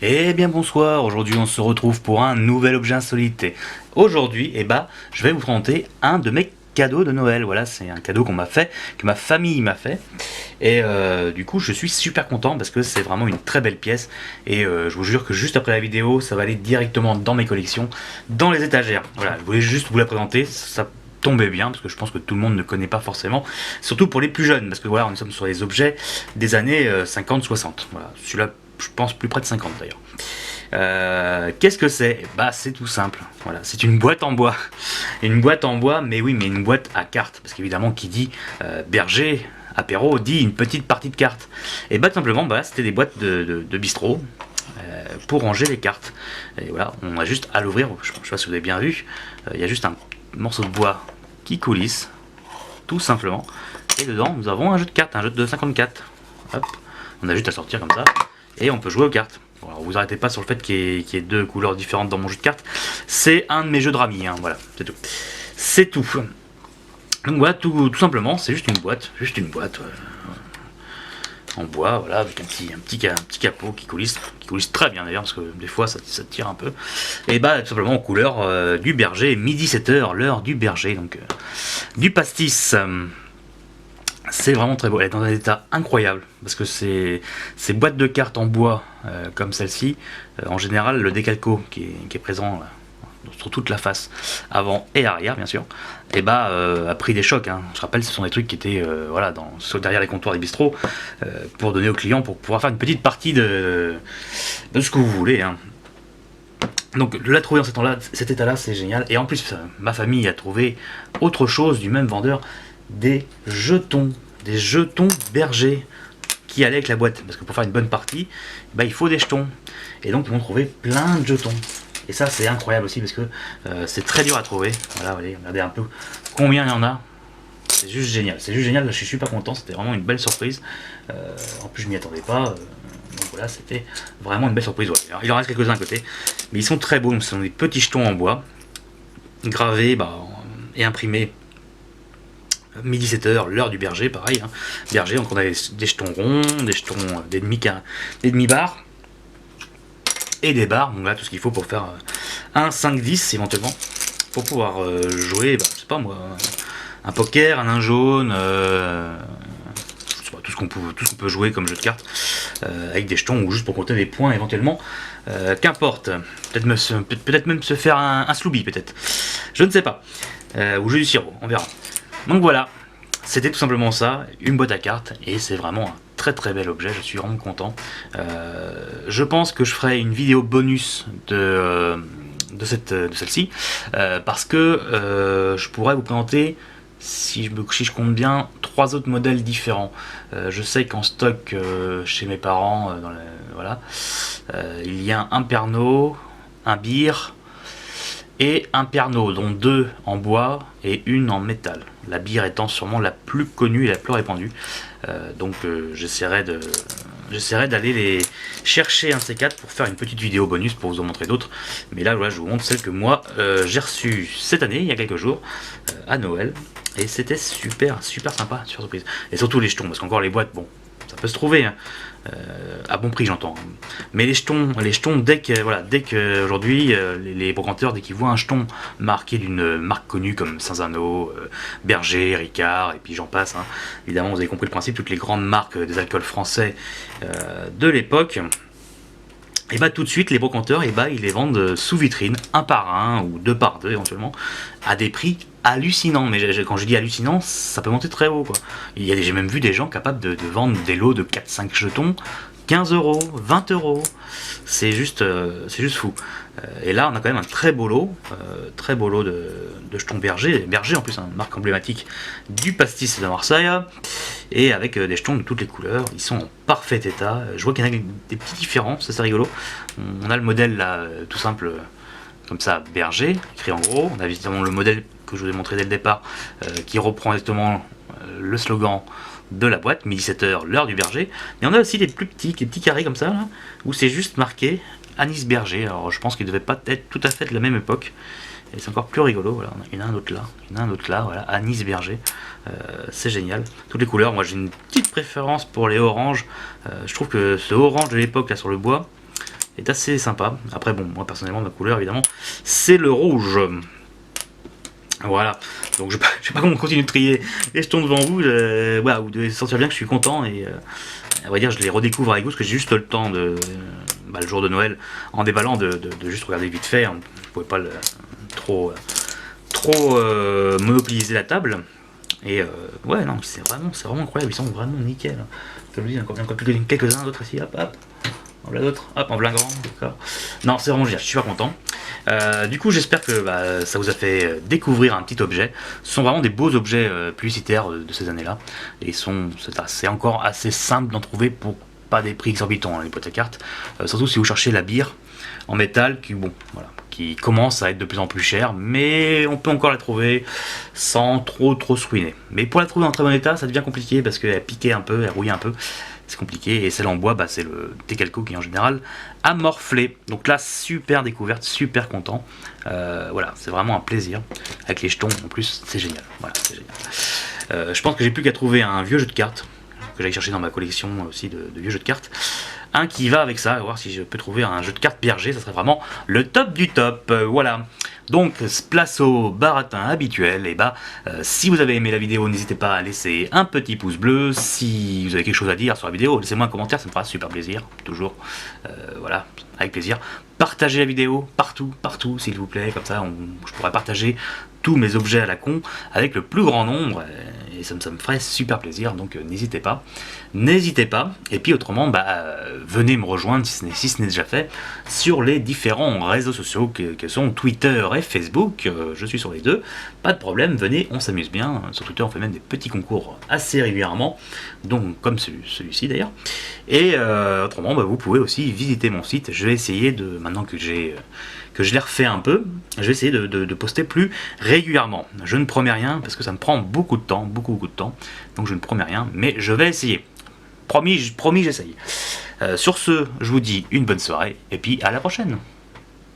Eh bien bonsoir, aujourd'hui on se retrouve pour un nouvel objet insolite. Aujourd'hui, je vais vous présenter un de mes cadeaux de Noël. Voilà, c'est un cadeau qu'on m'a fait, que ma famille m'a fait. Et du coup, je suis super content parce que c'est vraiment une très belle pièce. Et je vous jure que juste après la vidéo, ça va aller directement dans mes collections, dans les étagères. Voilà, je voulais juste vous la présenter. Ça tombait bien parce que je pense que tout le monde ne connaît pas forcément, surtout pour les plus jeunes, parce que voilà, on sommes sur les objets des années 50-60. Voilà, celui-là, je pense plus près de 50 d'ailleurs. Qu'est-ce que c'est? Bah c'est tout simple, voilà, c'est une boîte en bois. Une boîte en bois, mais oui, mais une boîte à cartes, parce qu'évidemment qui dit berger, apéro, dit une petite partie de cartes. Et bah tout simplement, bah, c'était des boîtes de bistrot pour ranger les cartes. Et voilà, on a juste à l'ouvrir, je sais pas si vous avez bien vu, il y a juste un morceau de bois qui coulisse, tout simplement. Et dedans, nous avons un jeu de cartes, un jeu de 54. Hop, on a juste à sortir comme ça, et on peut jouer aux cartes. Bon, alors vous arrêtez pas sur le fait qu'il y ait deux couleurs différentes dans mon jeu de cartes. C'est un de mes jeux de rami, hein, voilà, c'est tout. C'est tout. Donc voilà, tout simplement, c'est juste une boîte, en bois, voilà, avec un petit capot qui coulisse très bien d'ailleurs, parce que des fois ça tire un peu. Et bah tout simplement en couleur du berger, midi 7h, l'heure du berger, donc du pastis. C'est vraiment très beau, elle est dans un état incroyable, parce que ces boîtes de cartes en bois comme celle-ci, en général le décalco qui est présent sur toute la face, avant et arrière bien sûr, et bah a pris des chocs, hein. Je rappelle, ce sont des trucs qui étaient voilà, derrière les comptoirs des bistrots, pour donner aux clients, pour pouvoir faire une petite partie de ce que vous voulez, hein. Donc la trouver dans cet état-là, c'est génial. Et en plus, ma famille a trouvé autre chose du même vendeur, des jetons bergers qui allaient avec la boîte. Parce que pour faire une bonne partie, bah, il faut des jetons. Et donc ils vont trouver plein de jetons. Et ça c'est incroyable aussi parce que c'est très dur à trouver. Voilà, vous voyez, regardez un peu combien il y en a. C'est juste génial, je suis super content, c'était vraiment une belle surprise. En plus je m'y attendais pas. Donc voilà, c'était vraiment une belle surprise. Ouais. Alors, il en reste quelques-uns à côté, mais ils sont très beaux. Donc, ce sont des petits jetons en bois, gravés et imprimés. Midi 7h, l'heure du berger, pareil. Hein. Berger, donc on a des jetons ronds, des jetons, des demi-barres, et des barres. Donc là, tout ce qu'il faut pour faire un 5-10 éventuellement, pour pouvoir jouer, je sais pas moi, un poker, un nain jaune. Tout ce qu'on peut jouer comme jeu de cartes avec des jetons ou juste pour compter des points éventuellement, qu'importe, peut-être même se faire un Slooby, peut-être, je ne sais pas, ou jeu du sirop, on verra. Donc voilà, c'était tout simplement ça, une boîte à cartes, et c'est vraiment un très très bel objet, je suis vraiment content. Je pense que je ferai une vidéo bonus de celle-ci, parce que je pourrais vous présenter, si je compte bien, 3 autres modèles différents. Je sais qu'en stock chez mes parents, voilà, il y a un Pernod, un Beer et un Pernod, dont 2 en bois et une en métal. La Beer étant sûrement la plus connue et la plus répandue. Donc j'essaierai d'aller les chercher un de ces 4 pour faire une petite vidéo bonus pour vous en montrer d'autres. Mais là, voilà, je vous montre celle que moi j'ai reçue cette année, il y a quelques jours, à Noël. Et c'était super sympa, super surprise. Et surtout les jetons, parce qu'encore les boîtes, bon, ça peut se trouver, hein, à bon prix j'entends. Mais les jetons, dès que aujourd'hui, les brocanteurs, dès qu'ils voient un jeton marqué d'une marque connue comme Saint-Zano, Berger, Ricard, et puis j'en passe, hein, évidemment vous avez compris le principe, toutes les grandes marques des alcools français de l'époque, et bah tout de suite les brocanteurs, et bah ils les vendent sous vitrine, un par un ou deux par deux éventuellement, à des prix hallucinants. Mais quand je dis hallucinant, ça peut monter très haut, quoi. J'ai même vu des gens capables de vendre des lots de 4-5 jetons 15 euros, 20 euros. C'est juste fou. Et là, on a quand même un très beau lot de jetons Berger. Berger, en plus, une marque emblématique du pastis de Marseille. Et avec des jetons de toutes les couleurs. Ils sont en parfait état. Je vois qu'il y en a des petits différents, ça c'est rigolo. On a le modèle là, tout simple, comme ça, Berger, écrit en gros. On a évidemment le modèle que je vous ai montré dès le départ, qui reprend exactement le slogan de la boîte, midi 7h, l'heure du berger. Mais on a aussi des plus petits, des petits carrés comme ça, là, où c'est juste marqué Anis Berger. Alors je pense qu'ils ne devaient pas être tout à fait de la même époque. Et c'est encore plus rigolo, voilà. Il y en a un autre là, voilà, Anis Berger. C'est génial. Toutes les couleurs, moi j'ai une petite préférence pour les oranges. Je trouve que ce orange de l'époque là sur le bois est assez sympa. Après bon, moi personnellement ma couleur évidemment c'est le rouge. Voilà, donc je sais pas comment continuer de trier les jetons devant vous, voilà, vous devez sentir bien que je suis content et à vrai dire je les redécouvre avec vous parce que j'ai juste le temps de, le jour de Noël, en déballant de juste regarder vite fait, on pouvait pas trop monopoliser la table. Et ouais, non, c'est vraiment incroyable, ils sont vraiment nickel. Comme je dis, encore quelques-uns d'autres ici, hop, hop. Voilà d'autres, hop, en plein grand, d'accord. Non, c'est vraiment génial, je suis super content. Du coup, j'espère que ça vous a fait découvrir un petit objet. Ce sont vraiment des beaux objets publicitaires de ces années-là. Et c'est encore assez simple d'en trouver pour pas des prix exorbitants, hein, les boîtes à cartes. Surtout si vous cherchez la bière en métal, qui commence à être de plus en plus chère, mais on peut encore la trouver sans trop se ruiner. Mais pour la trouver en très bon état, ça devient compliqué parce qu'elle piquait un peu, elle rouillait un peu. C'est compliqué, et celle en bois, c'est le Decalco qui en général a morflé. Donc là, super découverte, super content. Voilà, c'est vraiment un plaisir. Avec les jetons, en plus, c'est génial. Voilà, c'est génial. Je pense que j'ai plus qu'à trouver un vieux jeu de cartes, que j'allais chercher dans ma collection aussi de vieux jeux de cartes. Un qui va avec ça, voir si je peux trouver un jeu de cartes Berger, ça serait vraiment le top du top. Voilà. Donc, place au baratin habituel. Et si vous avez aimé la vidéo, n'hésitez pas à laisser un petit pouce bleu. Si vous avez quelque chose à dire sur la vidéo, laissez-moi un commentaire, ça me fera super plaisir. Toujours. Voilà, avec plaisir. Partagez la vidéo partout, s'il vous plaît. Comme ça, je pourrais partager tous mes objets à la con avec le plus grand nombre. Et ça me ferait super plaisir. Donc, n'hésitez pas. Et puis, autrement, venez me rejoindre si ce n'est déjà fait sur les différents réseaux sociaux que sont Twitter et Facebook. Je suis sur les deux, pas de problème, venez, on s'amuse bien. Sur Twitter on fait même des petits concours assez régulièrement, donc comme celui-ci d'ailleurs. Et autrement vous pouvez aussi visiter mon site. Je vais essayer maintenant que je l'ai refait un peu, je vais essayer de poster plus régulièrement. Je ne promets rien parce que ça me prend beaucoup de temps, beaucoup de temps, donc je ne promets rien, mais je vais essayer. Promis, j'essaye. Sur ce, je vous dis une bonne soirée et puis à la prochaine.